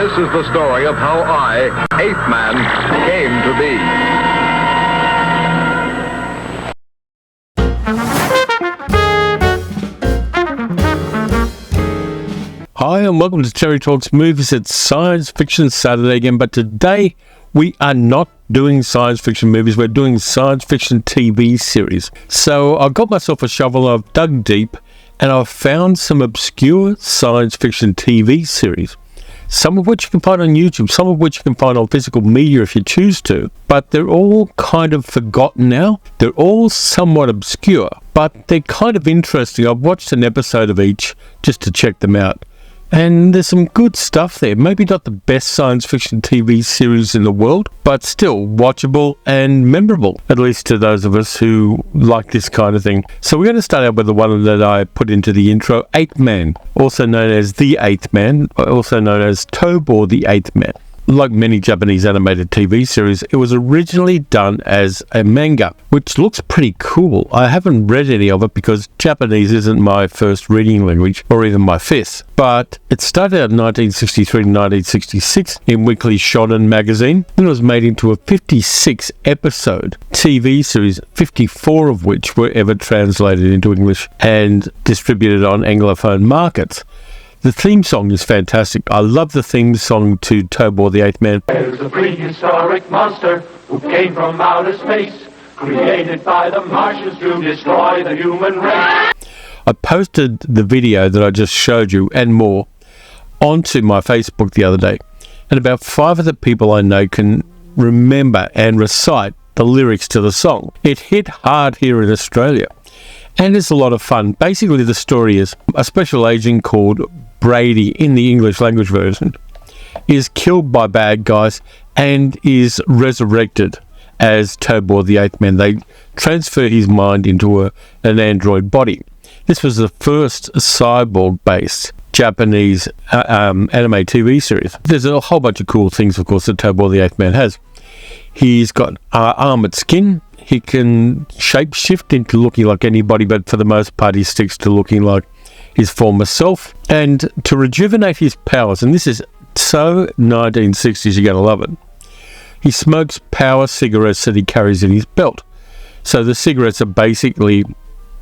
This is the story of how I, Eighth Man, came to be. Hi and welcome to Terry Talks Movies. It's Science Fiction Saturday again, but today we are not doing science fiction movies, we're doing science fiction TV series. So I got myself a shovel, I've dug deep, and I've found some obscure science fiction TV series. Some of which you can find on YouTube, some of which you can find on physical media if you choose to. But they're all kind of forgotten now. They're all somewhat obscure, but they're kind of interesting. I've watched an episode of each just to check them out. And there's some good stuff there. Maybe not the best science fiction TV series in the world, but still watchable and memorable, at least to those of us who like this kind of thing. So we're going to start out with the one that I put into the intro, Eighth Man, also known as The Eighth Man, also known as Tobor the Eighth Man. Like many Japanese animated TV series, it was originally done as a manga, which looks pretty cool. I haven't read any of it because Japanese isn't my first reading language, or even my fifth. But it started out in 1963 to 1966 in Weekly Shonen magazine, and it was made into a 56-episode TV series, 54 of which were ever translated into English and distributed on Anglophone markets. The theme song is fantastic. I love the theme song to Tobor the Eighth Man. There's a prehistoric monster who came from outer space, created by the Martians to destroy the human race. I posted the video that I just showed you and more onto my Facebook the other day, and about 5 of the people I know can remember and recite the lyrics to the song. It hit hard here in Australia, and it's a lot of fun. Basically, the story is a special agent called Brady, in the English language version, is killed by bad guys and is resurrected as Tobor the Eighth Man. They transfer his mind into an android body. This was the first cyborg-based Japanese anime TV series. There's a whole bunch of cool things, of course, that Tobor the Eighth Man has. He's got armored skin. He can shapeshift into looking like anybody, but for the most part he sticks to looking like his former self. And to rejuvenate his powers, and this is so 1960s, you're going to love it, he smokes power cigarettes that he carries in his belt. So the cigarettes are basically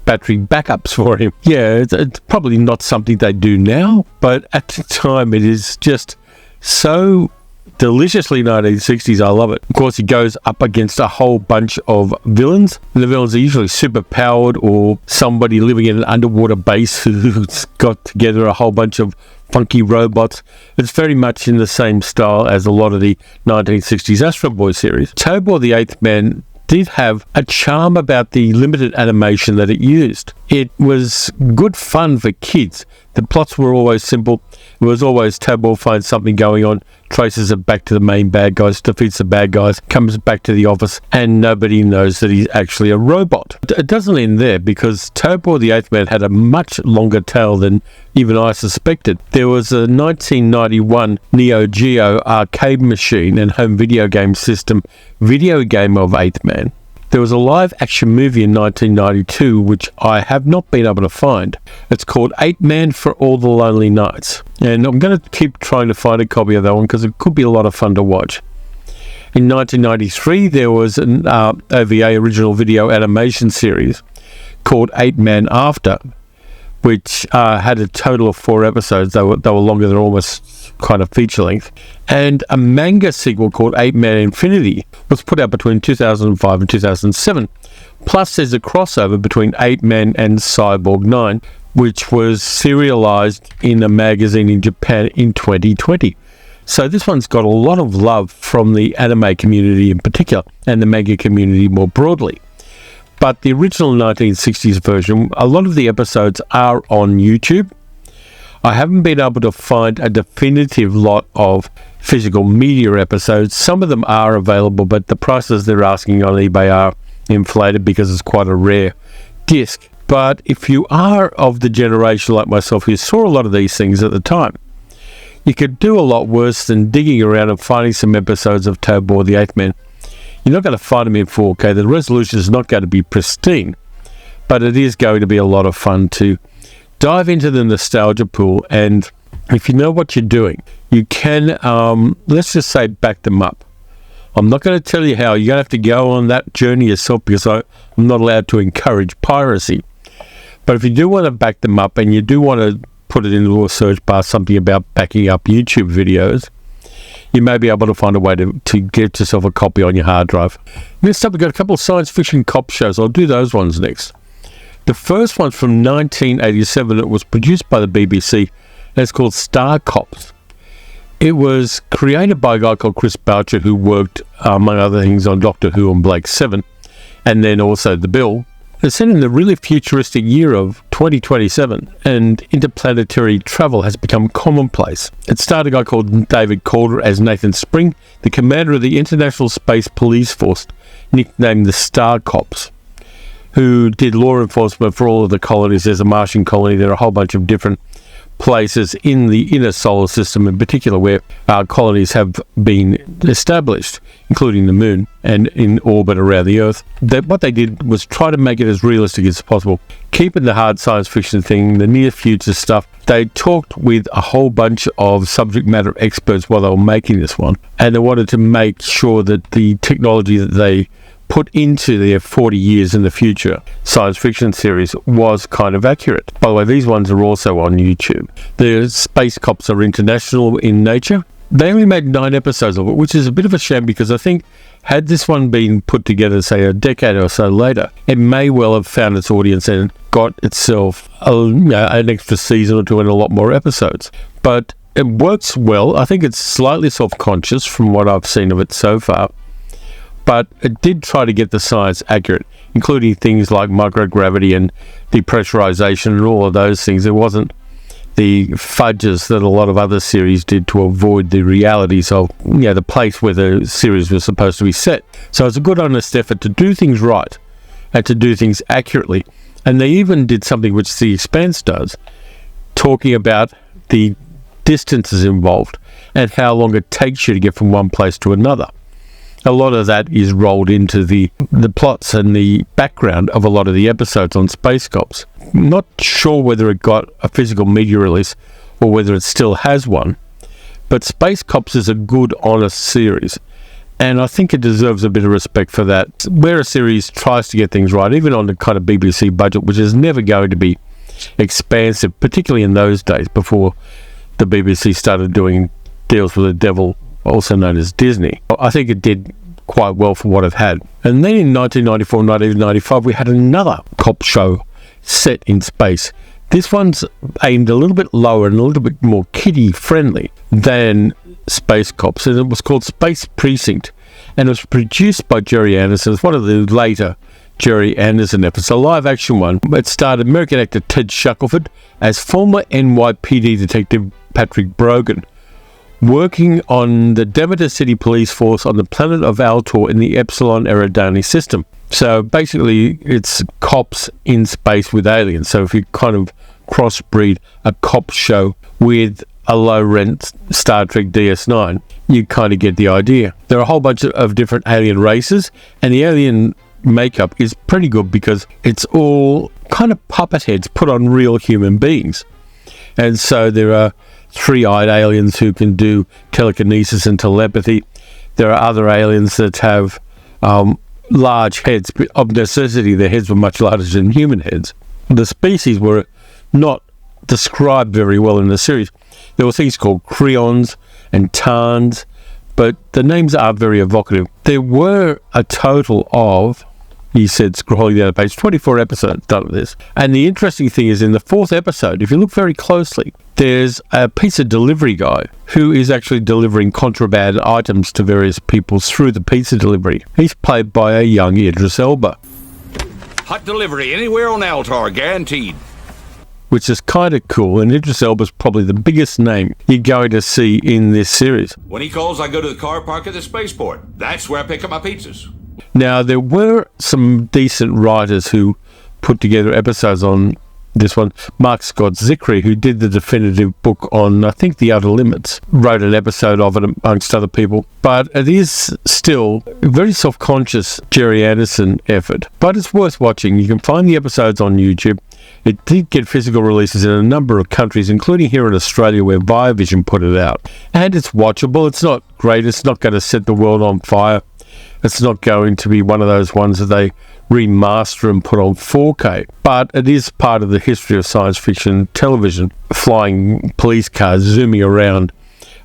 battery backups for him. Yeah, it's probably not something they do now, but at the time it is just so deliciously 1960s. I love it. Of course, he goes up against a whole bunch of villains. The villains are usually super powered or somebody living in an underwater base who's got together a whole bunch of funky robots. It's very much in the same style as a lot of the 1960s Astro Boy series. Tobor the Eighth Man did have a charm about the limited animation that it used. It was good fun for kids. The plots were always simple. It was always Tobor finds something going on, traces it back to the main bad guys, defeats the bad guys, comes back to the office, and nobody knows that he's actually a robot. It doesn't end there, because Tobor the Eighth Man had a much longer tail than even I suspected. There was a 1991 Neo Geo arcade machine and home video game system video game of Eighth Man. There was a live-action movie in 1992, which I have not been able to find. It's called Eighth Man for All the Lonely Nights. And I'm going to keep trying to find a copy of that one because it could be a lot of fun to watch. In 1993, there was an OVA original video animation series called Eighth Man After, which had a total of 4 episodes. They were longer than almost kind of feature length. And a manga sequel called Eighth Man Infinity was put out between 2005 and 2007. Plus there's a crossover between Eighth Man and Cyborg 9, which was serialized in a magazine in Japan in 2020. So this one's got a lot of love from the anime community in particular, and the manga community more broadly. But the original 1960s version, a lot of the episodes are on YouTube. I haven't been able to find a definitive lot of physical media episodes. Some of them are available, but the prices they're asking on eBay are inflated because it's quite a rare disc. But if you are of the generation like myself who saw a lot of these things at the time, you could do a lot worse than digging around and finding some episodes of Tobor the Eighth Man. You're not going to find them in 4K. The resolution is not going to be pristine, but it is going to be a lot of fun to dive into the nostalgia pool and if you know what you're doing, you can, let's just say, back them up. I'm not going to tell you how. You're going to have to go on that journey yourself, because I'm not allowed to encourage piracy. But if you do want to back them up, and you do want to put it into a search bar, something about backing up YouTube videos, you may be able to find a way to get yourself a copy on your hard drive. Next up, we've got a couple of science fiction cop shows. I'll do those ones next. The first one's from 1987. It was produced by the BBC, and it's called Star Cops. It was created by a guy called Chris Boucher, who worked, among other things, on Doctor Who and Blake 7, and then also The Bill. It's set in the really futuristic year of 2027, and interplanetary travel has become commonplace. It starred a guy called David Calder as Nathan Spring, the commander of the International Space Police Force, nicknamed the Star Cops, who did law enforcement for all of the colonies. There's a Martian colony. There are a whole bunch of different places in the inner solar system in particular where our colonies have been established, including the moon and in orbit around the Earth. What they did was try to make it as realistic as possible, keeping the hard science fiction thing, the near future stuff. They talked with a whole bunch of subject matter experts while they were making this one, and they wanted to make sure that the technology that they put into their 40 years in the future science fiction series was kind of accurate. By the way, these ones are also on YouTube. The Space Cops are international in nature. They only made 9 episodes of it, which is a bit of a shame, because I think had this one been put together, say, a decade or so later, it may well have found its audience and got itself an extra season or two and a lot more episodes. But it works well. I think it's slightly self-conscious from what I've seen of it so far. But it did try to get the science accurate, including things like microgravity and depressurization and all of those things. It wasn't the fudges that a lot of other series did to avoid the realities of the place where the series was supposed to be set. So it's a good honest effort to do things right and to do things accurately. And they even did something which The Expanse does, talking about the distances involved and how long it takes you to get from one place to another. A lot of that is rolled into the plots and the background of a lot of the episodes on Space Cops. Not sure whether it got a physical media release or whether it still has one, but Space Cops is a good, honest series, and I think it deserves a bit of respect for that. Where a series tries to get things right, even on the kind of BBC budget, which is never going to be expansive, particularly in those days before the BBC started doing deals with the devil, also known as Disney. I think it did quite well for what it had. And then in 1994 and 1995, we had another cop show set in space. This one's aimed a little bit lower and a little bit more kiddie-friendly than Space Cops, and it was called Space Precinct, and it was produced by Jerry Anderson. It's one of the later Jerry Anderson episodes, a live-action one. It starred American actor Ted Shackelford as former NYPD detective Patrick Brogan, working on the Demeter City Police Force on the planet of Altor in the Epsilon Eridani system. So basically, it's cops in space with aliens. So if you kind of crossbreed a cop show with a low-rent Star Trek DS9, you kind of get the idea. There are a whole bunch of different alien races, and the alien makeup is pretty good because it's all kind of puppet heads put on real human beings. And so there are 3-eyed aliens who can do telekinesis and telepathy. There are other aliens that have large heads. Of necessity, their heads were much larger than human heads. The species were not described very well in the series. There were things called Creons and Tarns, but the names aren't very evocative. There were a total of, he said, scrolling down the page, 24 episodes done with this. And the interesting thing is, in the 4th episode, if you look very closely, there's a pizza delivery guy who is actually delivering contraband items to various people through the pizza delivery. He's played by a young Idris Elba. Hot delivery anywhere on Altar, guaranteed. Which is kind of cool, and Idris Elba's probably the biggest name you're going to see in this series. When he calls, I go to the car park at the spaceport. That's where I pick up my pizzas. Now, there were some decent writers who put together episodes on this one. Mark Scott Zickery, who did the definitive book on, I think, The Outer Limits, wrote an episode of it amongst other people. But it is still a very self-conscious Jerry Anderson effort. But it's worth watching. You can find the episodes on YouTube. It did get physical releases in a number of countries, including here in Australia where Voyagers put it out. And it's watchable. It's not great. It's not going to set the world on fire. It's not going to be one of those ones that they remaster and put on 4K. But it is part of the history of science fiction television. Flying police cars zooming around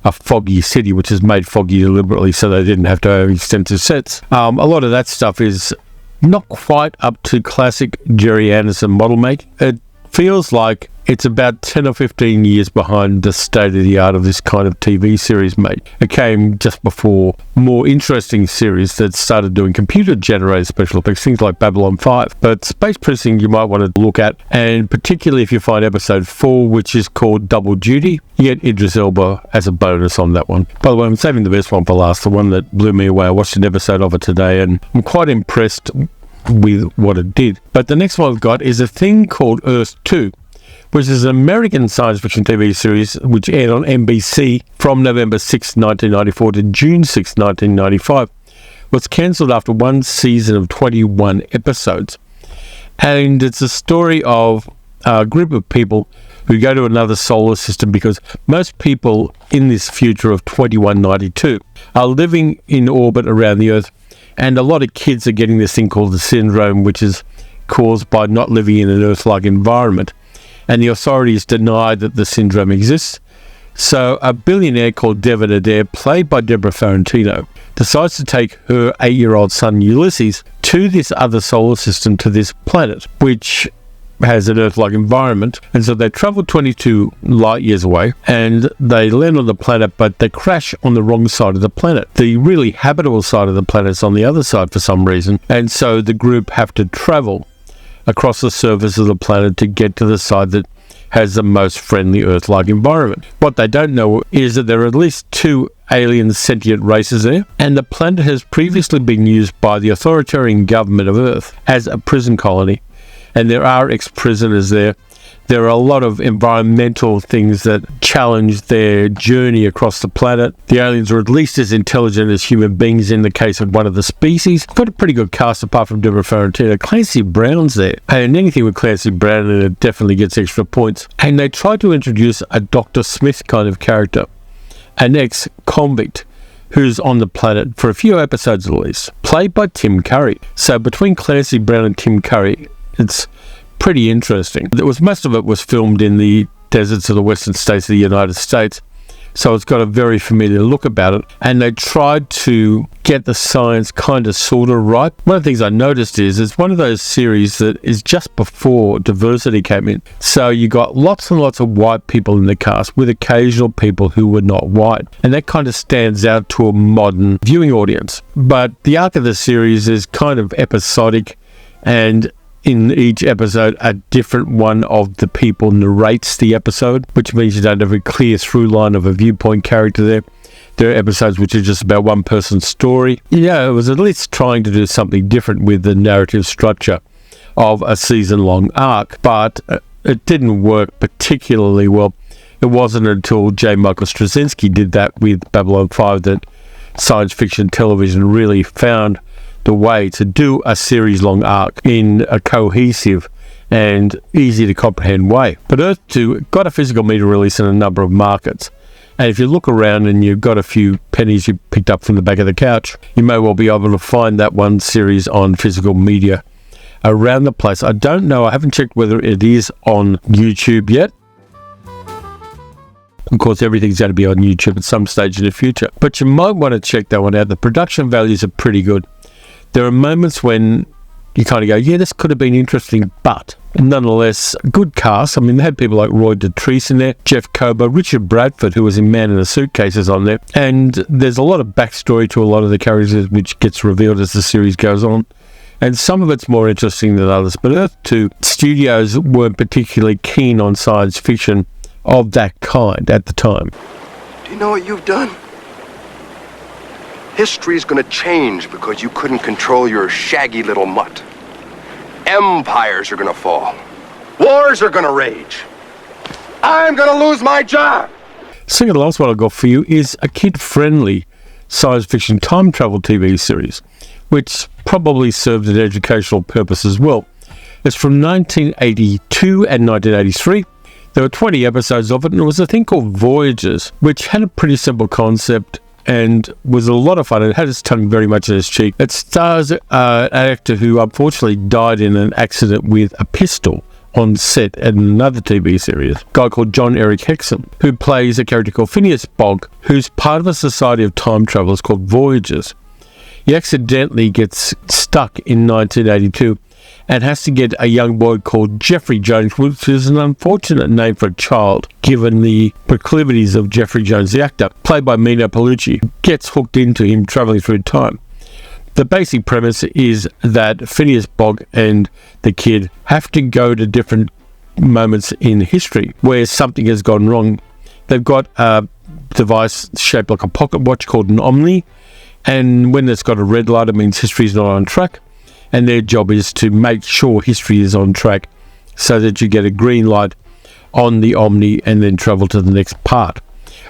a foggy city, which is made foggy deliberately so they didn't have to have extensive sets. A lot of that stuff is not quite up to classic Jerry Anderson model making. It feels like it's about 10 or 15 years behind the state of the art of this kind of TV series made. It came just before more interesting series that started doing computer-generated special effects, things like Babylon 5. But Space Precinct you might want to look at, and particularly if you find episode 4, which is called Double Duty, you get Idris Elba as a bonus on that one. By the way, I'm saving the best one for last, the one that blew me away. I watched an episode of it today, and I'm quite impressed with what it did. But the next one I've got is a thing called Earth 2, which is an American science fiction TV series which aired on NBC from November 6, 1994 to June 6, 1995. Was cancelled after one season of 21 episodes. And it's a story of a group of people who go to another solar system because most people in this future of 2192 are living in orbit around the Earth, and a lot of kids are getting this thing called the syndrome, which is caused by not living in an Earth-like environment. And the authorities deny that the syndrome exists. So a billionaire called Devon Adair, played by Deborah Farentino, decides to take her 8-year-old son Ulysses to this other solar system, to this planet, which has an Earth-like environment. And so they travel 22 light years away and they land on the planet, but they crash on the wrong side of the planet. The really habitable side of the planet is on the other side for some reason. And so the group have to travel across the surface of the planet to get to the side that has the most friendly Earth-like environment. What they don't know is that there are at least 2 alien sentient races there, and the planet has previously been used by the authoritarian government of Earth as a prison colony, and there are ex-prisoners there. There are a lot of environmental things that challenge their journey across the planet. The aliens are at least as intelligent as human beings in the case of one of the species. Got a pretty good cast apart from Deborah Farentino. Clancy Brown's there. And anything with Clancy Brown in it definitely gets extra points. And they try to introduce a Dr. Smith kind of character, an ex-convict who's on the planet for a few episodes at least, played by Tim Curry. So between Clancy Brown and Tim Curry, it's pretty interesting. Most of it was filmed in the deserts of the western states of the United States, so it's got a very familiar look about it, and they tried to get the science kind of sort of right. One of the things I noticed is it's one of those series that is just before diversity came in, so you got lots and lots of white people in the cast with occasional people who were not white, and that kind of stands out to a modern viewing audience. But the arc of the series is kind of episodic, and in each episode, a different one of the people narrates the episode, which means you don't have a clear through line of a viewpoint character there. There are episodes which are just about one person's story. Yeah, it was at least trying to do something different with the narrative structure of a season-long arc, but it didn't work particularly well. It wasn't until J. Michael Straczynski did that with Babylon 5 that science fiction television really found the way to do a series-long arc in a cohesive and easy to comprehend way. But Earth 2 got a physical media release in a number of markets, and if you look around and you've got a few pennies you picked up from the back of the couch, you may well be able to find that one series on physical media around the place. I don't know, I haven't checked whether it is on YouTube yet. Of course, everything's going to be on YouTube at some stage in the future, but you might want to check that one out. The production values are pretty good. There are moments when you kind of go, yeah, this could have been interesting, but nonetheless, good cast. I mean, they had people like Roy Dotrice in there, Jeff Kober, Richard Bradford, who was in Man in the Suitcase, is on there. And there's a lot of backstory to a lot of the characters which gets revealed as the series goes on. And some of it's more interesting than others. But Earth 2 studios weren't particularly keen on science fiction of that kind at the time. Do you know what you've done? History's gonna change because you couldn't control your shaggy little mutt. Empires are gonna fall. Wars are gonna rage. I'm gonna lose my job. Second to last one I've got for you is a kid-friendly science fiction time travel TV series, which probably served an educational purpose as well. It's from 1982 and 1983. There were 20 episodes of it, and it was a thing called Voyagers, which had a pretty simple concept and was a lot of fun. It had its tongue very much in its cheek. It stars an actor who unfortunately died in an accident with a pistol on set at another TV series, a guy called John Eric Hexam, who plays a character called Phineas Bogg, who's part of a society of time travelers called Voyagers. He accidentally gets stuck in 1982 and has to get a young boy called Jeffrey Jones, which is an unfortunate name for a child, given the proclivities of Jeffrey Jones, the actor, played by Mina Palucci, who gets hooked into him travelling through time. The basic premise is that Phineas Bogg and the kid have to go to different moments in history where something has gone wrong. They've got a device shaped like a pocket watch called an Omni, and when it's got a red light, it means history's not on track. And their job is to make sure history is on track so that you get a green light on the Omni and then travel to the next part.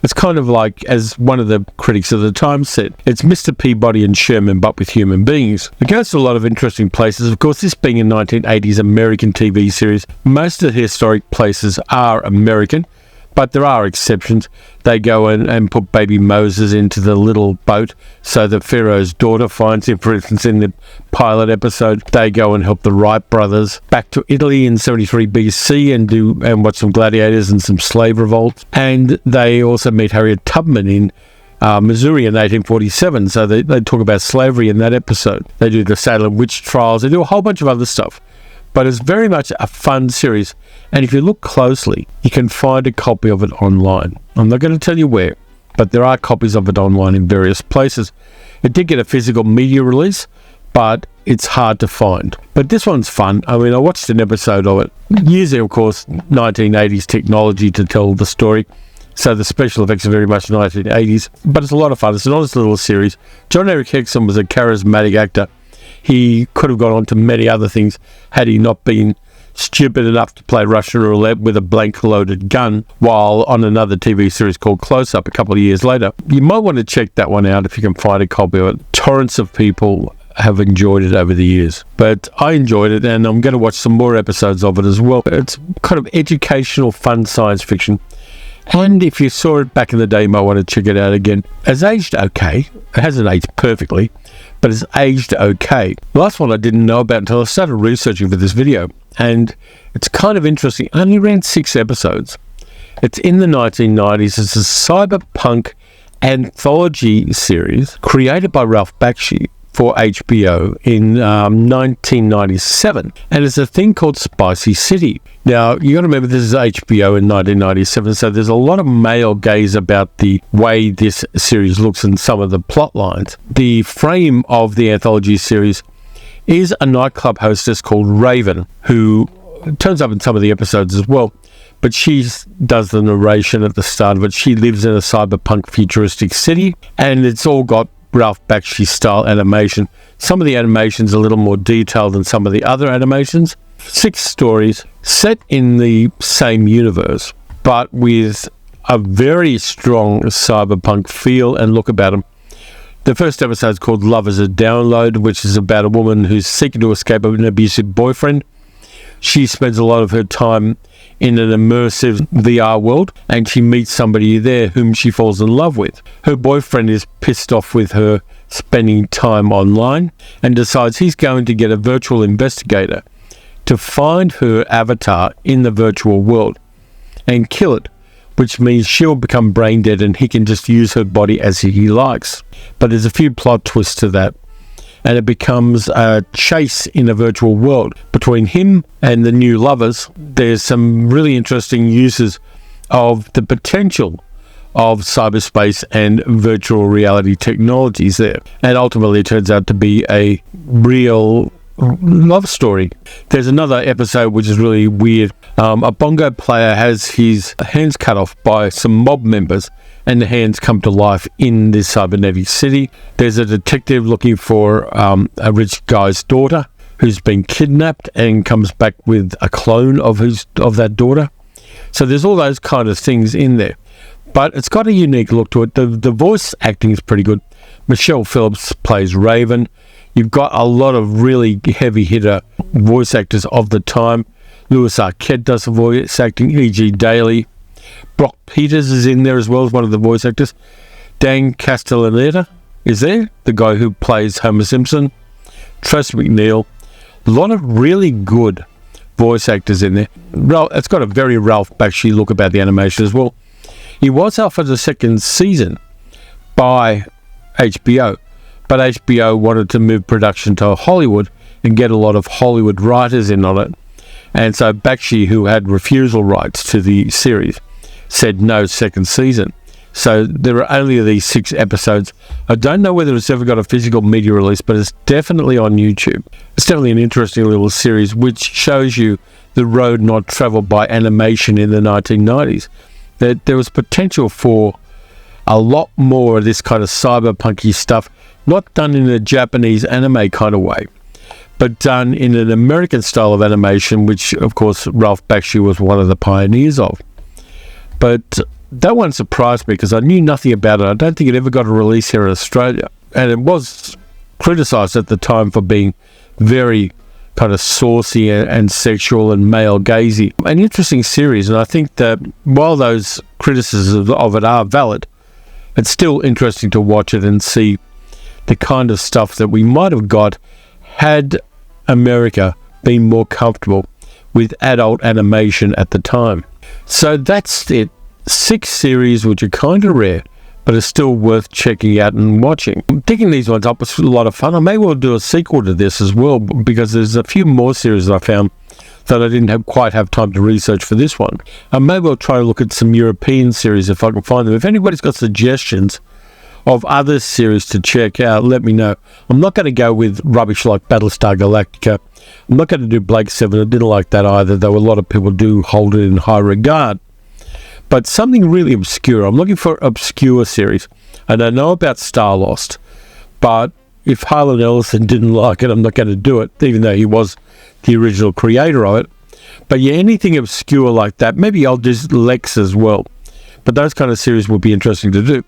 It's kind of like, as one of the critics of the time said, it's Mr. Peabody and Sherman, but with human beings. It goes to a lot of interesting places. Of course, this being a 1980s American TV series, most of the historic places are American, but there are exceptions. They go in and put baby Moses into the little boat so that Pharaoh's daughter finds him. For instance, in the pilot episode, they go and help the Wright brothers back to Italy in 73 BC and watch some gladiators and some slave revolts. And they also meet Harriet Tubman in Missouri in 1847. So they talk about slavery in that episode. They do the Salem witch trials. They do a whole bunch of other stuff. But it's very much a fun series, and if you look closely, you can find a copy of it online. I'm not going to tell you where, but there are copies of it online in various places. It did get a physical media release, but it's hard to find. But this one's fun. I mean, I watched an episode of it, using, of course, 1980s technology to tell the story, so the special effects are very much 1980s, but it's a lot of fun. It's an honest little series. John Eric Hexam was a charismatic actor. He could have gone on to many other things had he not been stupid enough to play Russian roulette with a blank loaded gun while on another TV series called Close Up a couple of years later. You might want to check that one out if you can find a copy of it. Torrents of people have enjoyed it over the years, but I enjoyed it, and I'm going to watch some more episodes of it as well. It's kind of educational, fun science fiction. And if you saw it back in the day, you might want to check it out again. It's aged okay. It hasn't aged perfectly, but it's aged okay. The last one I didn't know about until I started researching for this video, and it's kind of interesting. It only ran 6 episodes. It's in the 1990s. It's a cyberpunk anthology series created by Ralph Bakshi for HBO in 1997, and it's a thing called Spicy City. Now, you got to remember this is HBO in 1997, so there's a lot of male gaze about the way this series looks and some of the plot lines. The frame of the anthology series is a nightclub hostess called Raven, who turns up in some of the episodes as well, but she does the narration at the start of it. She lives in a cyberpunk futuristic city, and it's all got Ralph Bakshi style animation. Some of the animations are a little more detailed than some of the other animations. 6 stories set in the same universe, but with a very strong cyberpunk feel and look about them. The first episode is called Love is a Download, which is about a woman who's seeking to escape an abusive boyfriend. She spends a lot of her time in an immersive VR world, and she meets somebody there whom she falls in love with. Her boyfriend is pissed off with her spending time online and decides he's going to get a virtual investigator to find her avatar in the virtual world and kill it, which means she'll become brain dead and he can just use her body as he likes. But there's a few plot twists to that, and it becomes a chase in a virtual world between him and the new lovers. There's some really interesting uses of the potential of cyberspace and virtual reality technologies there. And ultimately it turns out to be a real love story. There's another episode which is really weird. A bongo player has his hands cut off by some mob members, and the hands come to life in this cybernetic city. There's a detective looking for a rich guy's daughter who's been kidnapped and comes back with a clone of that daughter. So there's all those kind of things in there. But it's got a unique look to it. The voice acting is pretty good. Michelle Phillips plays Raven. You've got a lot of really heavy hitter voice actors of the time. Louis Arquette does the voice acting, E.G. Daly. Brock Peters is in there as well as one of the voice actors. Dan Castellaneta is there, the guy who plays Homer Simpson. Tracy McNeil. A lot of really good voice actors in there. It's got a very Ralph Bakshi look about the animation as well. He was out for the second season by HBO, but HBO wanted to move production to Hollywood and get a lot of Hollywood writers in on it. And so Bakshi, who had refusal rights to the series, said no second season. So there are only these 6 episodes. I don't know whether it's ever got a physical media release, but it's definitely on YouTube. It's definitely an interesting little series which shows you the road not traveled by animation in the 1990s. That there was potential for a lot more of this kind of cyberpunky stuff, not done in a Japanese anime kind of way, but done in an American style of animation, which of course Ralph Bakshi was one of the pioneers of. But that one surprised me because I knew nothing about it. I don't think it ever got a release here in Australia, and it was criticised at the time for being very kind of saucy and sexual and male gazy. An interesting series, and I think that while those criticisms of it are valid, it's still interesting to watch it and see the kind of stuff that we might have got had America been more comfortable with adult animation at the time. So that's it. 6 series which are kind of rare, but are still worth checking out and watching. I'm picking these ones up. It's a lot of fun. I may well do a sequel to this as well, because there's a few more series that I found that I didn't quite have time to research for this one. I may well try to look at some European series if I can find them. If anybody's got suggestions of other series to check out, let me know. I'm not going to go with rubbish like Battlestar Galactica. I'm not going to do Blake 7. I didn't like that either, though a lot of people do hold it in high regard. But something really obscure. I'm looking for obscure series. And I know about Starlost, but if Harlan Ellison didn't like it, I'm not going to do it, even though he was the original creator of it. But yeah, anything obscure like that. Maybe I'll do Lex as well. But those kind of series would be interesting to do.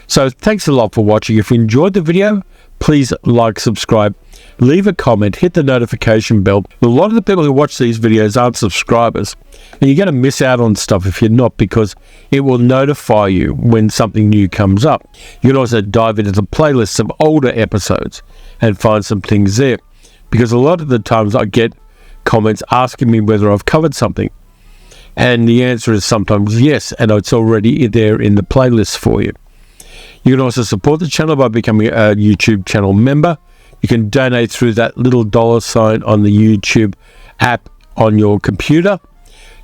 So thanks a lot for watching. If you enjoyed the video, please like, subscribe, leave a comment, hit the notification bell. A lot of the people who watch these videos aren't subscribers, and you're going to miss out on stuff if you're not, because it will notify you when something new comes up. You can also dive into the playlists of older episodes and find some things there, because a lot of the times I get comments asking me whether I've covered something, and the answer is sometimes yes, and it's already there in the playlist for you. You can also support the channel by becoming a YouTube channel member. You can donate through that little $ on the YouTube app on your computer.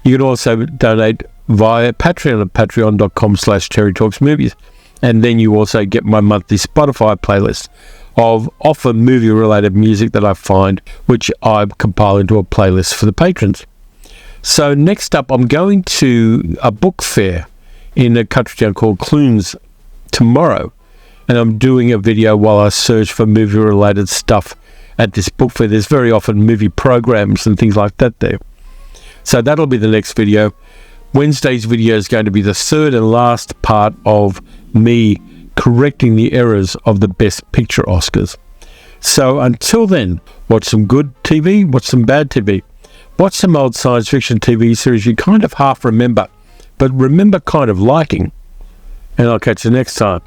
You can also donate via Patreon at patreon.com/TerryTalksMovies. And then you also get my monthly Spotify playlist of often movie-related music that I find, which I compile into a playlist for the patrons. So next up, I'm going to a book fair in a country town called Clunes tomorrow, and I'm doing a video while I search for movie related stuff at this book fair. There's very often movie programs and things like that there, so that'll be the next video. Wednesday's video is going to be the third and last part of me correcting the errors of the Best Picture Oscars. So until then, watch some good TV, watch some bad TV, watch some old science fiction TV series you kind of half remember, but remember kind of liking. And I'll catch you next time.